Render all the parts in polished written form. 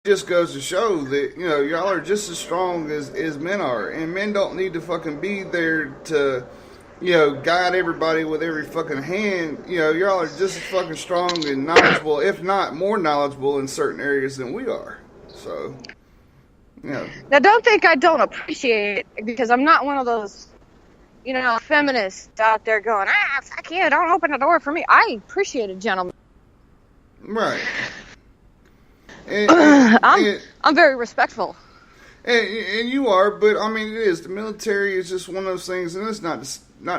just goes to show that, y'all are just as strong as men are. And men don't need to fucking be there to, guide everybody with every fucking hand. Y'all are just as fucking strong and knowledgeable, if not more knowledgeable in certain areas than we are. So, Now, don't think I don't appreciate it, because I'm not one of those, feminists out there going, fuck you, don't open the door for me. I appreciate a gentleman. Right. I'm very respectful. And you are, but I mean, it is. The military is just one of those things, and it's not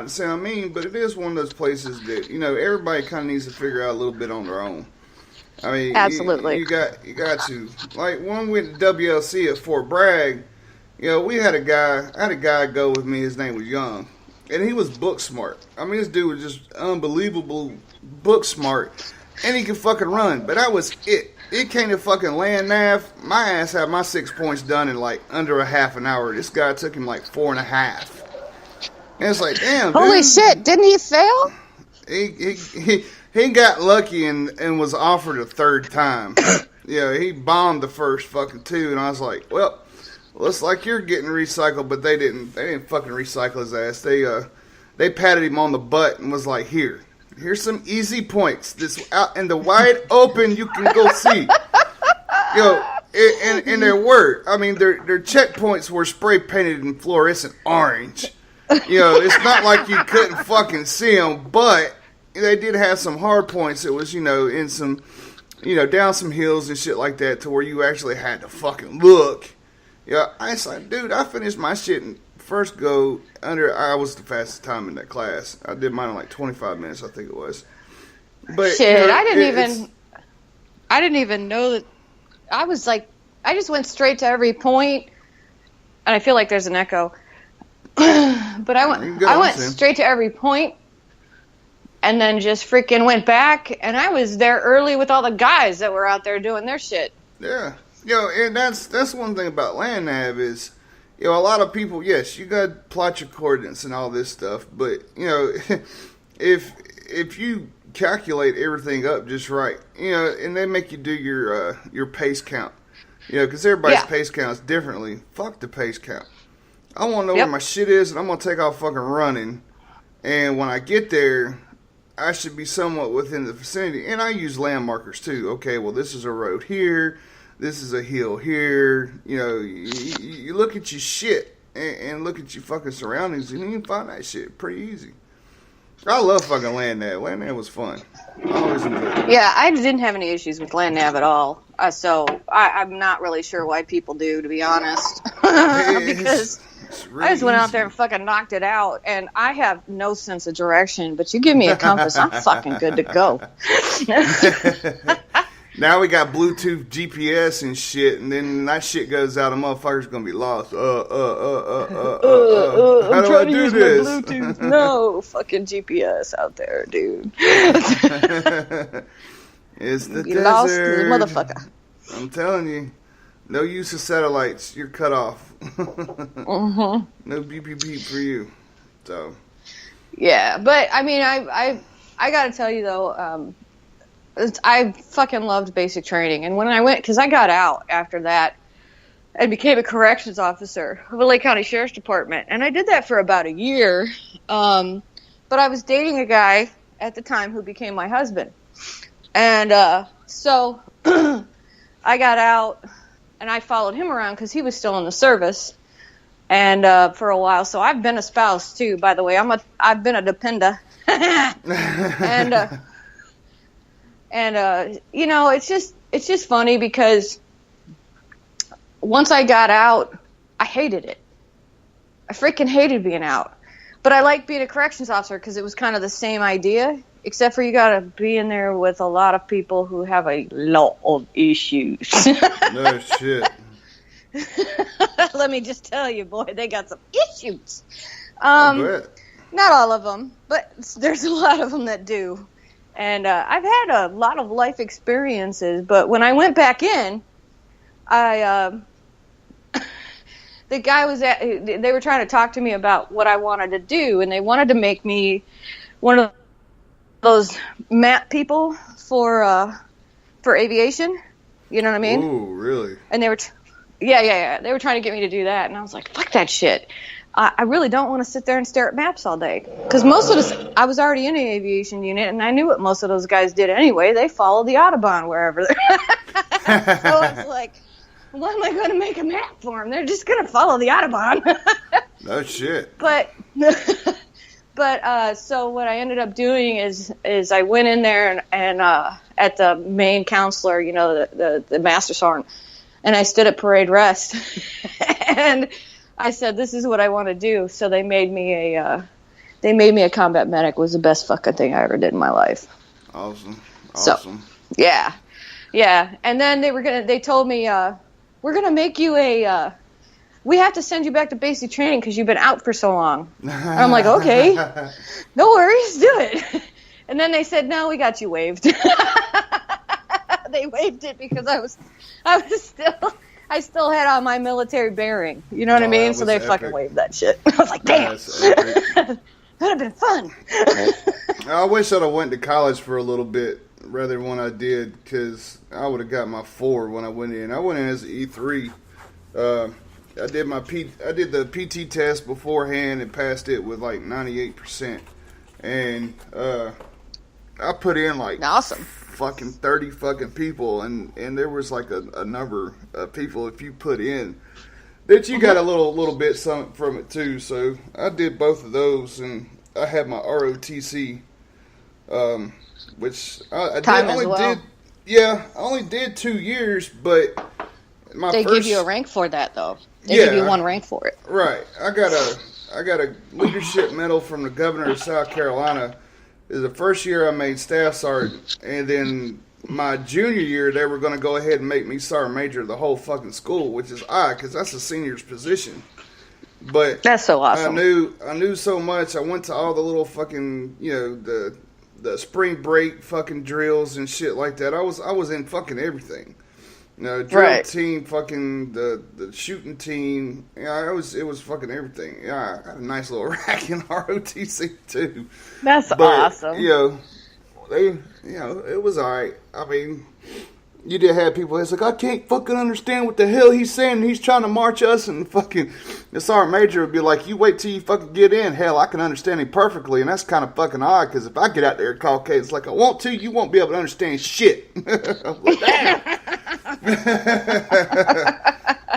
to sound mean, but it is one of those places that, everybody kind of needs to figure out a little bit on their own. I mean, absolutely. You got to. Like, when we went to WLC at Fort Bragg, we had a guy go with me. His name was Young, and he was book smart. I mean, this dude was just unbelievable book smart, and he could fucking run. But that was it. It came to fucking land nav. My ass had my 6 points done in like under a half an hour. This guy took him like 4.5. And it's like, damn, dude. Holy shit, didn't he fail? He got lucky and was offered a third time. He bombed the first fucking 2, and I was like, well, looks like you're getting recycled, but they didn't fucking recycle his ass. They patted him on the butt and was like, here's some easy points. This out in the wide open, you can go see. And their word. I mean, their checkpoints were spray painted in fluorescent orange. It's not like you couldn't fucking see them, but they did have some hard points. It was, in some, down some hills and shit like that, to where you actually had to fucking look. I was like, dude, I finished my shit in first go I was the fastest time in that class. I did mine in like 25 minutes, I think it was. But shit, I didn't even know that. I was like, I just went straight to every point, and I feel like there's an echo. But I went straight to every point, and then just freaking went back, and I was there early with all the guys that were out there doing their shit. Yeah. And that's one thing about land nav is, a lot of people, yes, you got to plot your coordinates and all this stuff, but, if you calculate everything up just right, and they make you do your pace count, because everybody's pace counts differently. Fuck the pace count. I want to know where my shit is, and I'm going to take off fucking running, and when I get there, I should be somewhat within the vicinity, and I use land markers too. Okay, well, this is a road here. This is a hill here. You look at your shit and look at your fucking surroundings, and you can find that shit pretty easy. I love fucking land nav. Land nav was fun. I always enjoyed it. Yeah, I didn't have any issues with land nav at all. So I'm not really sure why people do, to be honest. Because really I just went out there and fucking knocked it out, and I have no sense of direction. But you give me a compass, I'm fucking good to go. Now we got Bluetooth GPS and shit, and then that shit goes out, a motherfucker's gonna be lost. How do I do this? Bluetooth. No fucking GPS out there, dude. It's the you desert. Lost, motherfucker. I'm telling you, no use of satellites. You're cut off. No beep beep beep for you. So. Yeah, but I mean, I gotta tell you though. I fucking loved basic training, and when I went, because I got out after that and became a corrections officer of the Lake County Sheriff's Department, and I did that for about a year, but I was dating a guy at the time who became my husband, and so I got out, and I followed him around because he was still in the service, and for a while, so I've been a spouse too, by the way. I've been a dependa. And it's just funny because once I got out, I hated it. I freaking hated being out. But I liked being a corrections officer because it was kind of the same idea, except for you got to be in there with a lot of people who have a lot of issues. No shit. Let me just tell you, boy, they got some issues. Not all of them, but there's a lot of them that do. And I've had a lot of life experiences, but when I went back in, the guy they were trying to talk to me about what I wanted to do, and they wanted to make me one of those map people for aviation. You know what I mean? Ooh, really? And they were, they were trying to get me to do that, and I was like, fuck that shit. I really don't want to sit there and stare at maps all day. Because most of this, I was already in the aviation unit, and I knew what most of those guys did anyway. They followed the Autobahn wherever they're So it's like, why am I going to make a map for them? They're just going to follow the Autobahn. No shit. But so what I ended up doing is I went in there and at the main counselor, you know, the master sergeant, and I stood at parade rest, and I said, "This is what I want to do." So they made me a combat medic. It was the best fucking thing I ever did in my life. Awesome. So, yeah. And then they told me, we're gonna make you we have to send you back to basic training because you've been out for so long. And I'm like, okay, no worries, do it. And then they said, no, we got you waived. They waived it because I still had on my military bearing. You know what I mean? So they fucking waived that shit. I was like, damn. That'd have been fun. I wish I'd have went to college for a little bit rather than when I did, because I would have got my 4 when I went in. I went in as an E3. I did the PT test beforehand and passed it with like 98%. And I put in like awesome. fucking 30 fucking people, and there was like a number of people if you put in that you got a little bit something from it too. So I did both of those, and I had my ROTC, which I only did 2 years, but they give you a rank for that though. They give you 1 rank for it. Right. I got a leadership medal from the governor of South Carolina. It was the first year I made staff sergeant, and then my junior year they were going to go ahead and make me sergeant major of the whole fucking school, which is odd because that's a senior's position. But that's so awesome. I knew so much. I went to all the little fucking, you know, the spring break fucking drills and shit like that. I was in fucking everything. You know, drill team, fucking the shooting team. Yeah, it was fucking everything. Yeah, I got a nice little rack in ROTC too. That's awesome. You know, it was alright. I mean, you did have people that's like, I can't fucking understand what the hell he's saying. He's trying to march us, and fucking the sergeant major would be like, you wait till you fucking get in. Hell, I can understand him perfectly, and that's kind of fucking odd, because if I get out there and call K's like I want to, you won't be able to understand shit. I'm like, damn.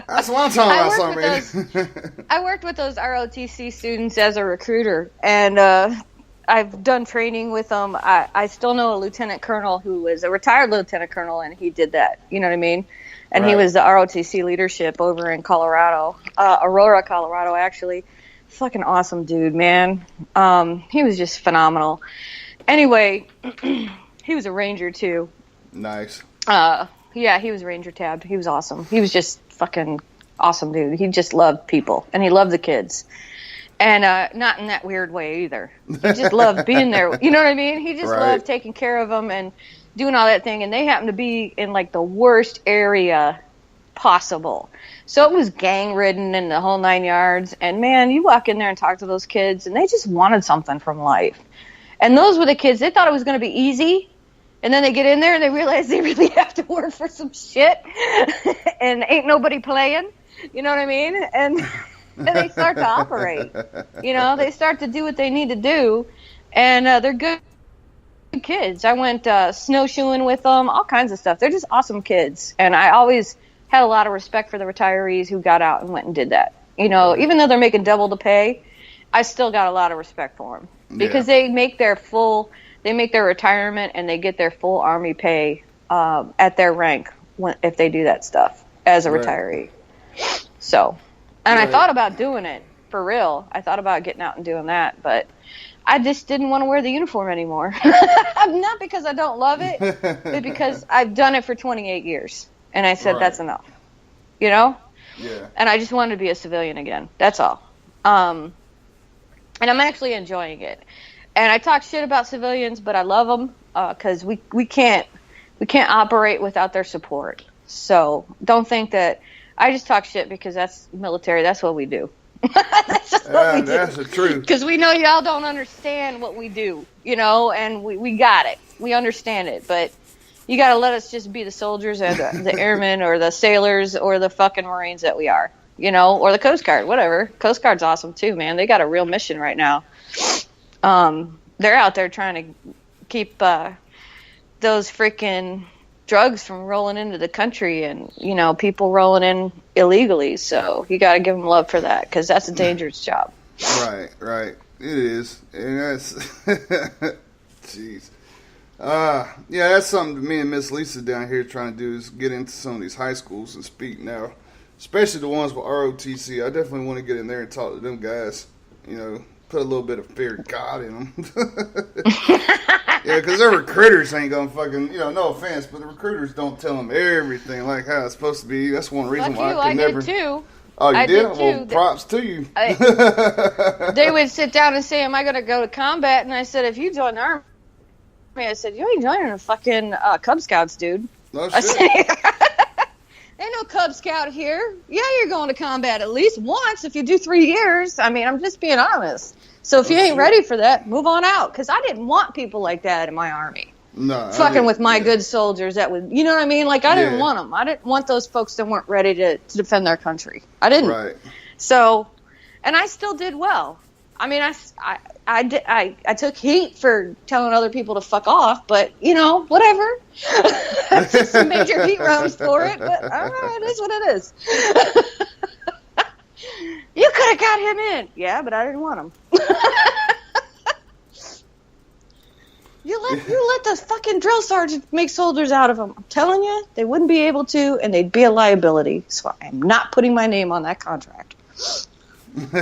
That's what I'm talking about, something. I worked with those ROTC students as a recruiter, and I've done training with them. I still know a lieutenant colonel who was a retired lieutenant colonel, and he did that. You know what I mean? And he was the ROTC leadership over in Colorado, Aurora, Colorado, actually. Fucking awesome dude, man. He was just phenomenal. Anyway, he was a ranger too. Nice. Yeah, he was ranger tabbed. He was awesome. He was just fucking awesome dude. He just loved people, and he loved the kids. And not in that weird way either. He just loved being there. You know what I mean? He just loved taking care of them and doing all that thing. And they happened to be in like the worst area possible. So it was gang ridden and the whole 9 yards. And man, you walk in there and talk to those kids, and they just wanted something from life. And those were the kids. They thought it was going to be easy. And then they get in there and they realize they really have to work for some shit. And ain't nobody playing. You know what I mean? And they start to operate. You know, they start to do what they need to do. And they're good kids. I went snowshoeing with them, all kinds of stuff. They're just awesome kids. And I always had a lot of respect for the retirees who got out and went and did that. You know, even though they're making double the pay, I still got a lot of respect for them. Because they make their retirement and they get their full Army pay at their rank if they do that stuff as a retiree. So, and I thought about doing it for real. I thought about getting out and doing that, but I just didn't want to wear the uniform anymore. Not because I don't love it, but because I've done it for 28 years. And I said, that's enough. You know? Yeah. And I just wanted to be a civilian again. That's all. And I'm actually enjoying it. And I talk shit about civilians, but I love them because we can't operate without their support. So don't think that I just talk shit because that's military. That's what we do. That's just what we do. That's the truth. Because we know y'all don't understand what we do, you know, and we got it. We understand it. But You got to let us just be the soldiers or the airmen or the sailors or the fucking Marines that we are, you know, or the Coast Guard, whatever. Coast Guard's awesome too, man. They got a real mission right now. They're out there trying to keep those freaking drugs from rolling into the country and, you know, people rolling in illegally. So you got to give them love for that because that's a dangerous job. Right. It is. And that's, jeez. Yeah, that's something me and Miss Lisa down here trying to do is get into some of these high schools and speak now, especially the ones with ROTC. I definitely want to get in there and talk to them guys, you know, put a little bit of fear of God in them. Yeah, because their recruiters ain't going to fucking, you know, no offense, but the recruiters don't tell them everything like how it's supposed to be. That's one reason why I could never. I did too. Oh, you did? Well, props to you. They would sit down and say, am I going to go to combat? And I said, if you join the Army, I said, you ain't joining the fucking Cub Scouts, dude. No shit. I said, ain't no Cub Scout here. Yeah, you're going to combat at least once if you do 3 years. I mean, I'm just being honest. So if you ain't ready for that, move on out. Because I didn't want people like that in my Army. No. Fucking with my good soldiers that would, you know what I mean? Like, I didn't want them. I didn't want those folks that weren't ready to defend their country. I didn't. Right. So, and I still did well. I mean, I took heat for telling other people to fuck off, but, you know, whatever. I took some major heat rounds for it, but all right, it is what it is. You could have got him in. Yeah, but I didn't want him. You let the fucking drill sergeant make soldiers out of them. I'm telling you, they wouldn't be able to, and they'd be a liability. So I am not putting my name on that contract. All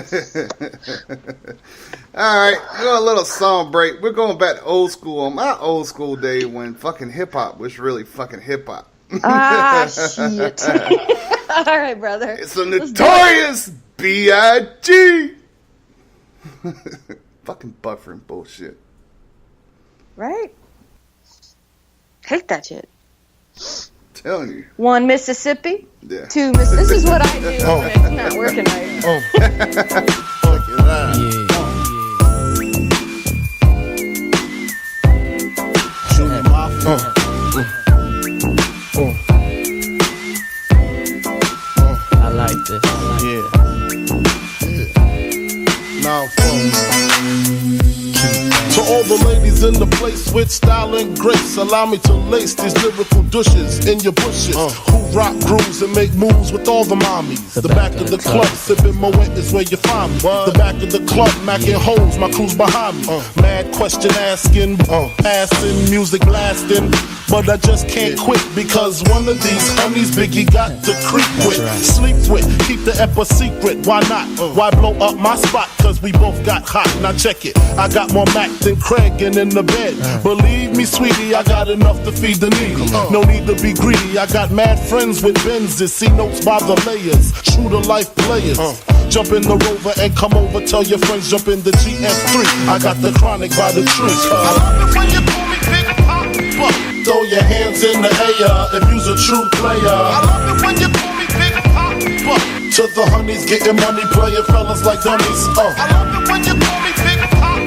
right, we're going a little song break. We're going back to old school. On my old school day when fucking hip hop was really fucking hip hop. Shit. All right, brother. It's a notorious B.I.G. Fucking buffering bullshit. Right? Hate that shit. Telling you. 1, Mississippi. Yeah. 2, This is what I do when it's not working right. Check it out. Shoot me my I like this. Now, to all the ladies in the place with style and grace, allow me to lace these lyrical douches in your bushes. Who rock grooves and make moves with all the mommies. The back of the club, sipping Moet is where you find me. The back of the club, macking holes, my crew's behind me. Mad question asking, passing, music blasting. But I just can't quit because one of these homies Biggie got to creep with, sleep with, keep the ep a secret. Why not? Why blow up my spot? Cause we both got hot. Now check it. I got more Mac than Craig and in the bed. Believe me, sweetie, I got enough to feed the needy. No need to be greedy. I got mad friends with Benzes. See notes by the layers. True to life players. Jump in the Rover and come over. Tell your friends jump in the GF3. I got the chronic by the tree. I love it when you call me Big Pop. Throw your hands in the air if you's a true player. I love it when you call me Big Pop. To the honeys getting money, playing fellas like dummies. I love it when you call me Big Pop.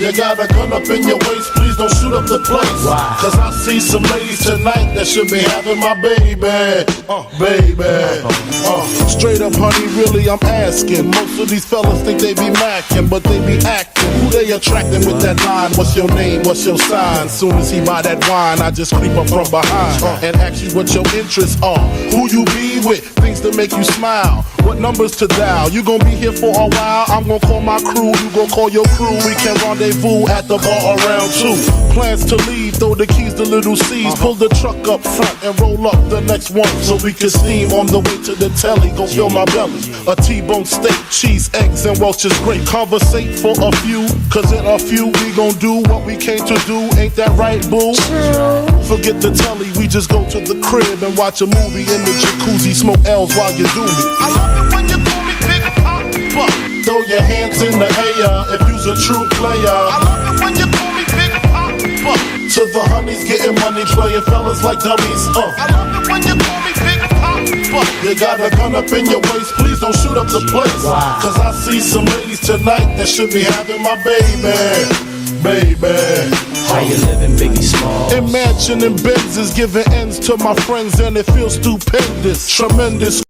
You got a gun up in your waist, please don't shoot up the place. Cause I see some ladies tonight that should be having my baby. Straight up, honey, really, I'm asking. Most of these fellas think they be macking, but they be acting. Who they attracting with that line? What's your name? What's your sign? Soon as he buy that wine, I just creep up from behind and ask you what your interests are. Who you be with? Things that make you smile. What numbers to dial? You gon' be here for a while. I'm gon' call my crew. You gon' call your crew. We can rendezvous at the bar around 2. Plans to leave. Throw the keys to little C's. Pull the truck up front and roll up the next one so we can steam on the way to the telly. Go fill my belly. A T-bone steak, cheese, eggs, and Welch's grape. Conversate for a few, cause in a few we gon' do what we came to do. Ain't that right, boo? Forget the telly, we just go to the crib and watch a movie in the jacuzzi. Smoke L's while you do me. I love it when you call me Big Pop. Throw your hands in the air if you's a true player. I love it when you call me Big Pop. To the honeys getting money, playing fellas like dummies. I love it when you call me Big Pop. You got a gun up in your waist, please don't shoot up the place. Cause I see some ladies tonight that should be having my baby. baby. How you living, Biggie Smalls? Imagining Benzes giving ends to my friends, and it feels stupendous, tremendous.